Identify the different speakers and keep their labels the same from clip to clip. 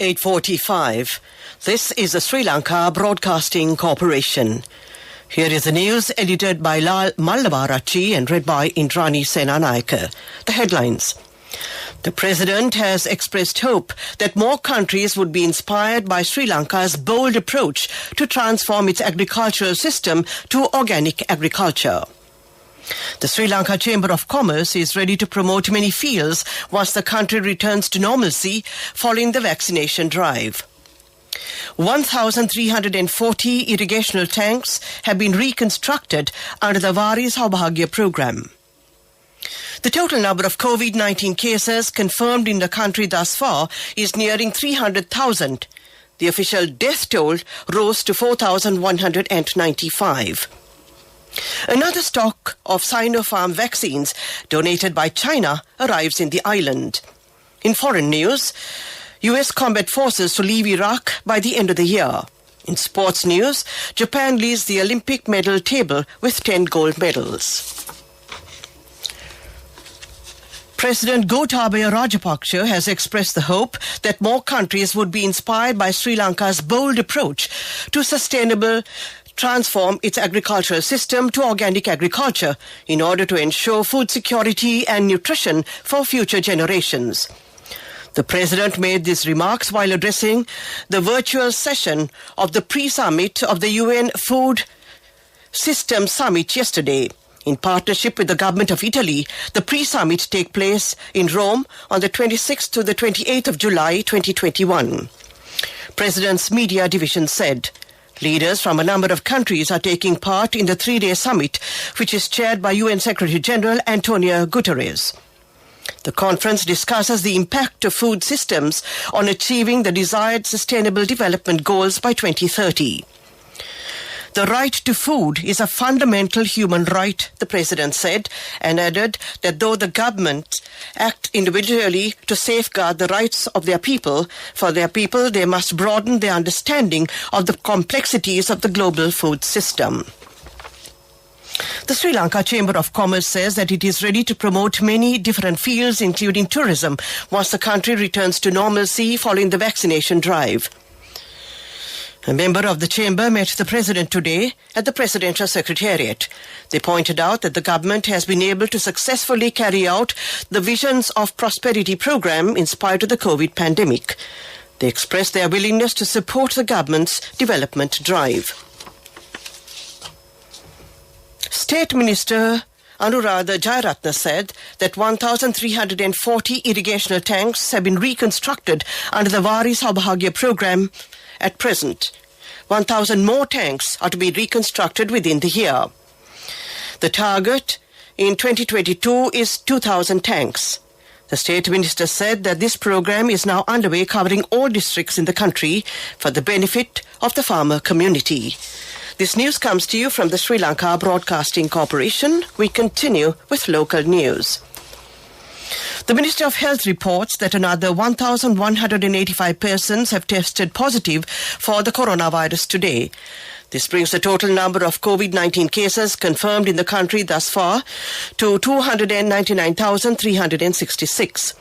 Speaker 1: 8:45. This is the Sri Lanka Broadcasting Corporation. Here is the news edited by Lal Mallavarachi and read by Indrani Senanayake. The headlines. The President has expressed hope that more countries would be inspired by Sri Lanka's bold approach to transform its agricultural system to organic agriculture. The Sri Lanka Chamber of Commerce is ready to promote many fields once the country returns to normalcy following the vaccination drive. 1,340 irrigational tanks have been reconstructed under the Vari Saubhagya program. The total number of COVID-19 cases confirmed in the country thus far is nearing 300,000. The official death toll rose to 4,195. Another stock of Sinopharm vaccines donated by China arrives in the island. In foreign news, US combat forces to leave Iraq by the end of the year. In sports news, Japan leads the Olympic medal table with 10 gold medals. President Gotabaya Rajapaksa has expressed the hope that more countries would be inspired by Sri Lanka's bold approach to transform its agricultural system to organic agriculture in order to ensure food security and nutrition for future generations. The President made these remarks while addressing the virtual session of the pre-summit of the UN Food System Summit yesterday. In partnership with the government of Italy, the pre-summit takes place in Rome on the 26th to the 28th of July 2021. President's media division said, leaders from a number of countries are taking part in the three-day summit, which is chaired by UN Secretary-General Antonio Guterres. The conference discusses the impact of food systems on achieving the desired sustainable development goals by 2030. The right to food is a fundamental human right, the President said, and added that though the government act individually to safeguard the rights of their people, for their people they must broaden their understanding of the complexities of the global food system. The Sri Lanka Chamber of Commerce says that it is ready to promote many different fields, including tourism, once the country returns to normalcy following the vaccination drive. A member of the chamber met the President today at the Presidential Secretariat. They pointed out that the government has been able to successfully carry out the Visions of Prosperity program in spite of the COVID pandemic. They expressed their willingness to support the government's development drive. State Minister Anuradha Jayaratne said that 1,340 irrigational tanks have been reconstructed under the Vari Saubhagya program. At present, 1,000 more tanks are to be reconstructed within the year. The target in 2022 is 2,000 tanks. The State Minister said that this program is now underway, covering all districts in the country for the benefit of the farmer community. This news comes to you from the Sri Lanka Broadcasting Corporation. We continue with local news. The Ministry of Health reports that another 1,185 persons have tested positive for the coronavirus today. This brings the total number of COVID-19 cases confirmed in the country thus far to 299,366.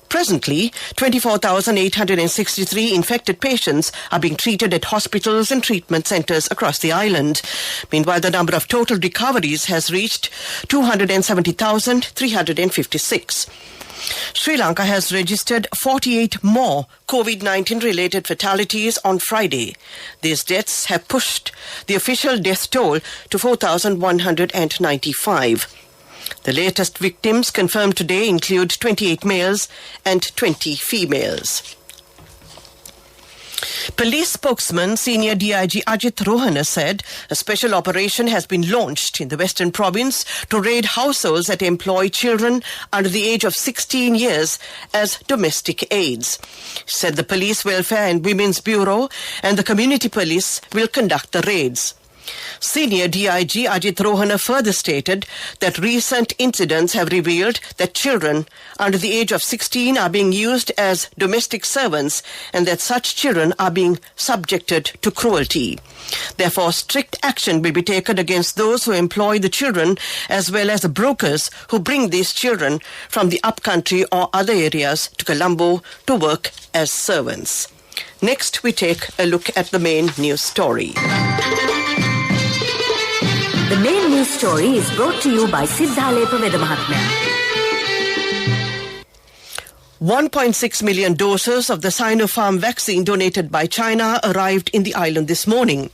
Speaker 1: Presently, 24,863 infected patients are being treated at hospitals and treatment centres across the island. Meanwhile, the number of total recoveries has reached 270,356. Sri Lanka has registered 48 more COVID-19 related fatalities on Friday. These deaths have pushed the official death toll to 4,195. The latest victims confirmed today include 28 males and 20 females. Police spokesman Senior DIG Ajit Rohana said a special operation has been launched in the Western Province to raid households that employ children under the age of 16 years as domestic aids. He said the Police Welfare and Women's Bureau and the Community Police will conduct the raids. Senior DIG Ajit Rohana further stated that recent incidents have revealed that children under the age of 16 are being used as domestic servants and that such children are being subjected to cruelty. Therefore, strict action will be taken against those who employ the children as well as the brokers who bring these children from the upcountry or other areas to Colombo to work as servants. Next, we take a look at the main news story.
Speaker 2: The main news story is brought to you by Siddhalepa Vedamahatmya.
Speaker 1: 1.6 million doses of the Sinopharm vaccine donated by China arrived in the island this morning.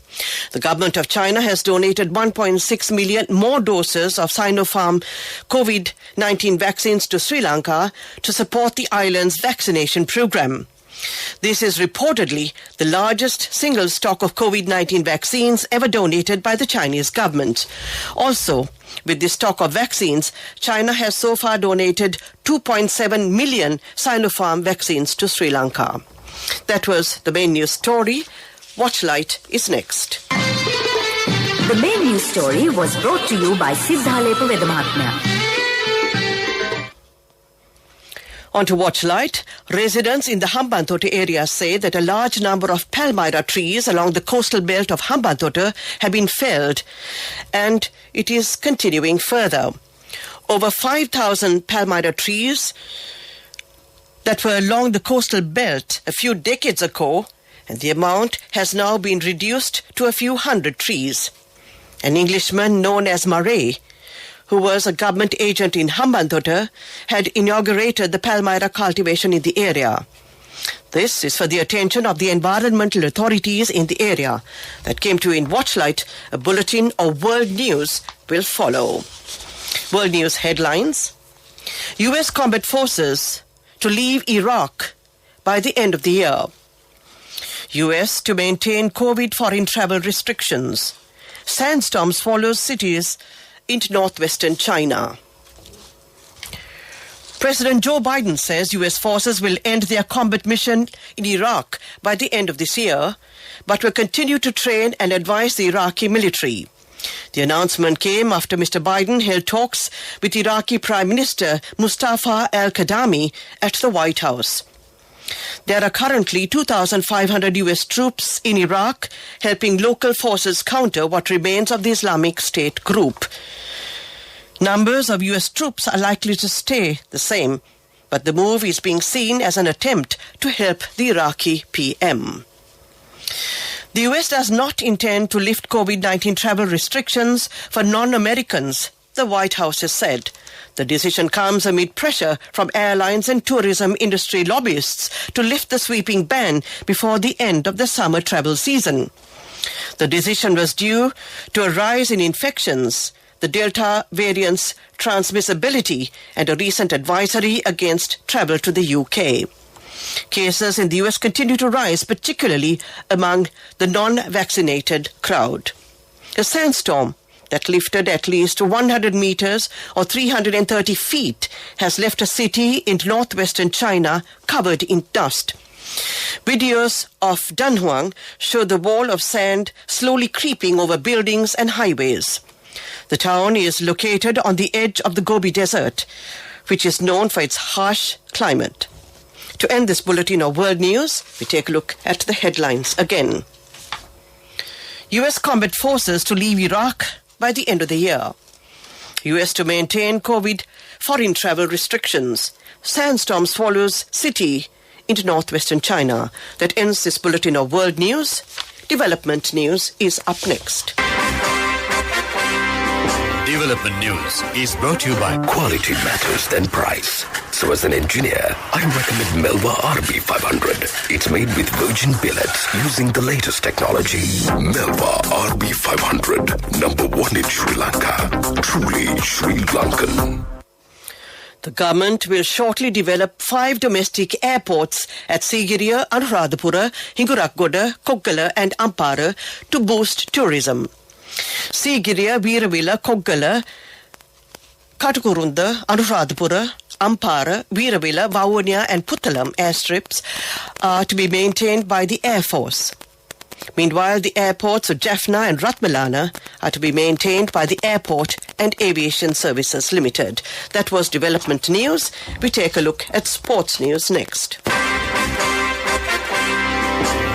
Speaker 1: The government of China has donated 1.6 million more doses of Sinopharm COVID-19 vaccines to Sri Lanka to support the island's vaccination program. This is reportedly the largest single stock of COVID-19 vaccines ever donated by the Chinese government. Also, with this stock of vaccines, China has so far donated 2.7 million Sinopharm vaccines to Sri Lanka. That was the main news story. Watchlight is next.
Speaker 2: The main news story was brought to you by Siddhalepa Vedamahatmya.
Speaker 1: On to Watchlight, residents in the Hambantota area say that a large number of palmyra trees along the coastal belt of Hambantota have been felled, and it is continuing further. Over 5,000 palmyra trees that were along the coastal belt a few decades ago, and the amount has now been reduced to a few hundred trees. An Englishman known as Murray, who was a government agent in Hambantota, had inaugurated the palmyra cultivation in the area. This is for the attention of the environmental authorities in the area. That came to in Watchlight. A bulletin of world news will follow. World news headlines. U.S. combat forces to leave Iraq by the end of the year. U.S. to maintain COVID foreign travel restrictions. Sandstorms follows cities into northwestern China. President Joe Biden says U.S. forces will end their combat mission in Iraq by the end of this year, but will continue to train and advise the Iraqi military. The announcement came after Mr. Biden held talks with Iraqi Prime Minister Mustafa al-Kadhimi at the White House. There are currently 2,500 U.S. troops in Iraq helping local forces counter what remains of the Islamic State group. Numbers of U.S. troops are likely to stay the same, but the move is being seen as an attempt to help the Iraqi PM. The U.S. does not intend to lift COVID-19 travel restrictions for non-Americans, the White House has said. The decision comes amid pressure from airlines and tourism industry lobbyists to lift the sweeping ban before the end of the summer travel season. The decision was due to a rise in infections, the Delta variant's transmissibility, and a recent advisory against travel to the UK. Cases in the US continue to rise, particularly among the non-vaccinated crowd. A sandstorm that lifted at least 100 meters or 330 feet has left a city in northwestern China covered in dust. Videos of Dunhuang show the wall of sand slowly creeping over buildings and highways. The town is located on the edge of the Gobi Desert, which is known for its harsh climate. To end this bulletin of world news, we take a look at the headlines again. U.S. combat forces to leave Iraq by the end of the year. U.S. to maintain COVID foreign travel restrictions. Sandstorms follows city into northwestern China. That ends this bulletin of world news. Development news is up next.
Speaker 3: Development news is brought to you by
Speaker 4: Quality matters than price. So as an engineer, I recommend Melva RB500. It's made with virgin billets using the latest technology. Melva RB500, number one in Sri Lanka. Truly Sri Lankan.
Speaker 1: The government will shortly develop 5 domestic airports at Sigiriya, Anuradhapura, Hinguragoda, Koggala and Ampara to boost tourism. Sigiriya, Veeravilla, Koggala, Katakurunda, Anuradhapura, Ampara, Veeravilla, Vavonia and Puttalam airstrips are to be maintained by the Air Force. Meanwhile, the airports of Jaffna and Ratmalana are to be maintained by the Airport and Aviation Services Limited. That was development news. We take a look at sports news next.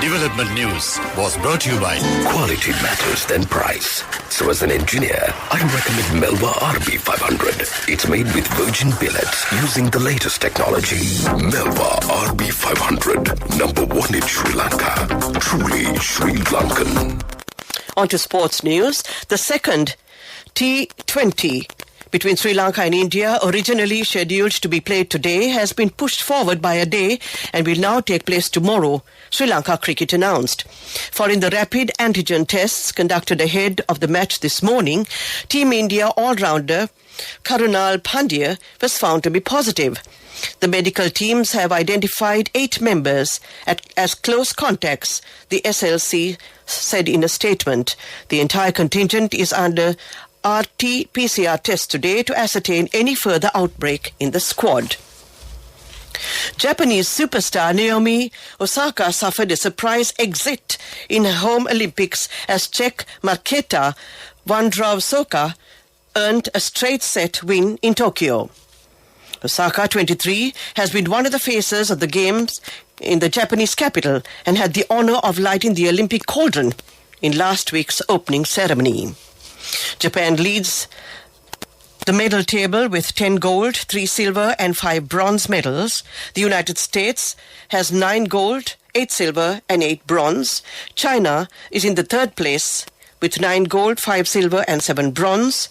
Speaker 3: Development News was brought to you by
Speaker 4: Quality matters than price. So as an engineer, I recommend Melba RB500. It's made with virgin billets using the latest technology. Melba RB500. Number one in Sri Lanka. Truly Sri Lankan.
Speaker 1: On to sports news. The second T20 between Sri Lanka and India, originally scheduled to be played today, has been pushed forward by a day and will now take place tomorrow, Sri Lanka Cricket announced. Following the rapid antigen tests conducted ahead of the match this morning, Team India all-rounder Karunal Pandya was found to be positive. The medical teams have identified 8 members as close contacts, the SLBC said in a statement. The entire contingent is under RT-PCR test today to ascertain any further outbreak in the squad. Japanese superstar Naomi Osaka suffered a surprise exit in her home Olympics as Czech Markéta Vondrousová earned a straight set win in Tokyo. Osaka, 23, has been one of the faces of the Games in the Japanese capital and had the honor of lighting the Olympic cauldron in last week's opening ceremony. Japan leads the medal table with 10 gold, 3 silver and 5 bronze medals. The United States has 9 gold, 8 silver and 8 bronze. China is in the third place with 9 gold, 5 silver and 7 bronze.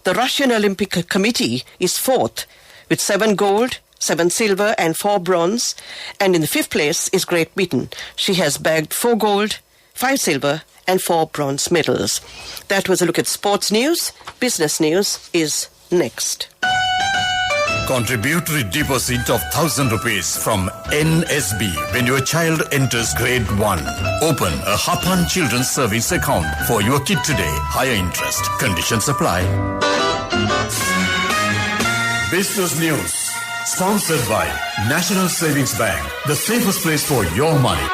Speaker 1: The Russian Olympic Committee is fourth with 7 gold, 7 silver and 4 bronze. And in the fifth place is Great Britain. She has bagged 4 gold, 5 silver and 4 bronze medals. That was a look at sports news. Business news is next.
Speaker 3: Contributory deposit of 1,000 rupees from NSB when your child enters grade 1. Open a Hapan Children's Service account for your kid today. Higher interest. Conditions apply. Business News. Sponsored by National Savings Bank. The safest place for your money.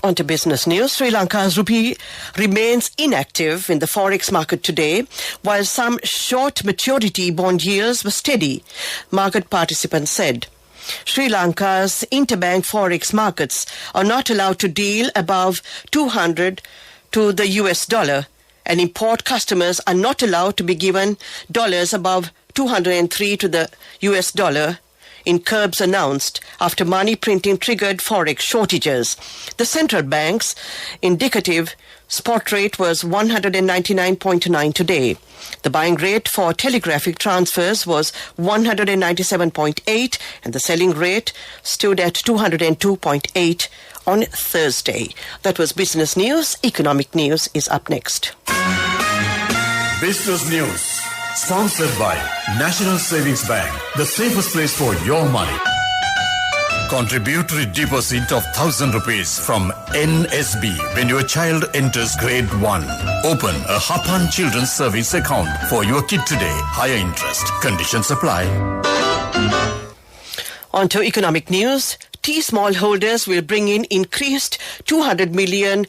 Speaker 1: On to business news. Sri Lanka's rupee remains inactive in the forex market today, while some short maturity bond yields were steady, market participants said. Sri Lanka's interbank forex markets are not allowed to deal above 200 to the US dollar, and import customers are not allowed to be given dollars above 203 to the US dollar, in curbs announced after money printing triggered forex shortages. The central bank's indicative spot rate was 199.9 today. The buying rate for telegraphic transfers was 197.8 and the selling rate stood at 202.8 on Thursday. That was business news. Economic news is up next.
Speaker 3: Business News. Sponsored by National Savings Bank, the safest place for your money. Contributory deposit of 1,000 rupees from NSB when your child enters grade 1. Open a Hapan Children's Service account for your kid today. Higher interest. Conditions apply.
Speaker 1: On to economic news. Tea smallholders will bring in increased $200 million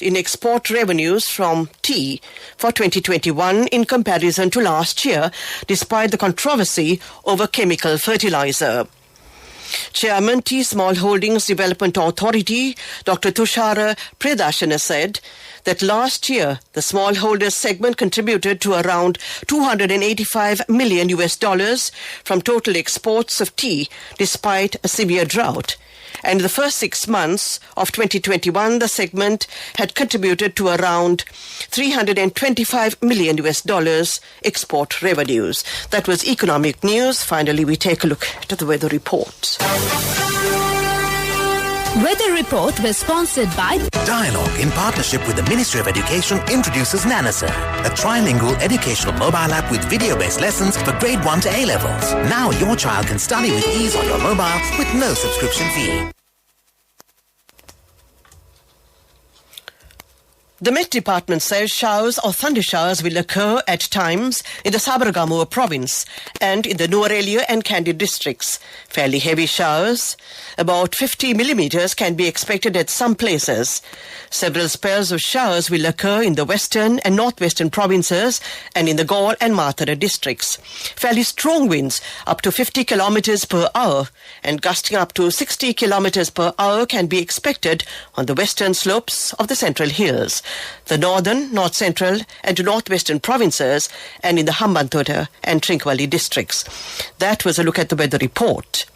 Speaker 1: in export revenues from tea for 2021 in comparison to last year, despite the controversy over chemical fertilizer. Chairman Tea Smallholdings Development Authority, Dr. Tushara Predashana said that last year the smallholders segment contributed to around $285 million from total exports of tea despite a severe drought. And in the first 6 months of 2021, the segment had contributed to around $325 million export revenues. That was economic news. Finally, we take a look at the weather report.
Speaker 5: Weather report was sponsored by
Speaker 6: Dialogue in partnership with the Ministry of Education introduces Nanasa, a trilingual educational mobile app with video-based lessons for grade 1 to A levels. Now your child can study with ease on your mobile with no subscription fee.
Speaker 1: The Met Department says showers or thunder showers will occur at times in the Sabaragamuwa province and in the Nuwara and Kandy districts. Fairly heavy showers, about 50 millimeters, can be expected at some places. Several spells of showers will occur in the western and northwestern provinces and in the Gaul and Mathura districts. Fairly strong winds up to 50 kilometers per hour and gusting up to 60 kilometers per hour can be expected on the western slopes of the Central Hills, the northern, north central and northwestern provinces and in the Hambantota and Trincomalee districts. That was a look at the weather report.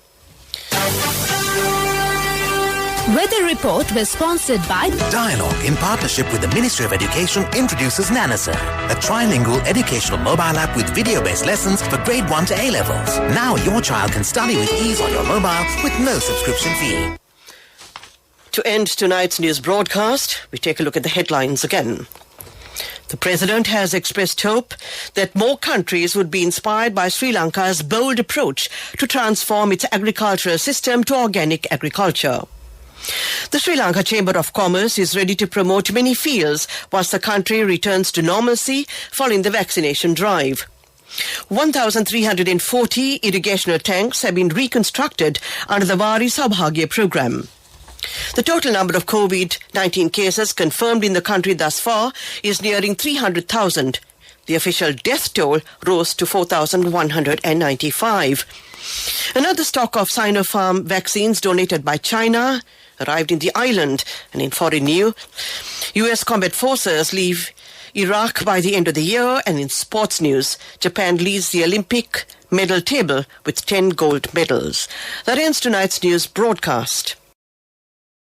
Speaker 5: Weather report was sponsored by
Speaker 6: Dialogue, in partnership with the Ministry of Education, introduces Nanasa, a trilingual educational mobile app with video-based lessons for grade 1 to A-levels. Now your child can study with ease on your mobile with no subscription fee.
Speaker 1: To end tonight's news broadcast, we take a look at the headlines again. The President has expressed hope that more countries would be inspired by Sri Lanka's bold approach to transform its agricultural system to organic agriculture. The Sri Lanka Chamber of Commerce is ready to promote many fields once the country returns to normalcy following the vaccination drive. 1,340 irrigational tanks have been reconstructed under the Vari Saubhagya program. The total number of COVID-19 cases confirmed in the country thus far is nearing 300,000. The official death toll rose to 4,195. Another stock of Sinopharm vaccines donated by China arrived in the island. And in foreign news, U.S. combat forces leave Iraq by the end of the year. And in sports news, Japan leads the Olympic medal table with 10 gold medals. That ends tonight's news broadcast.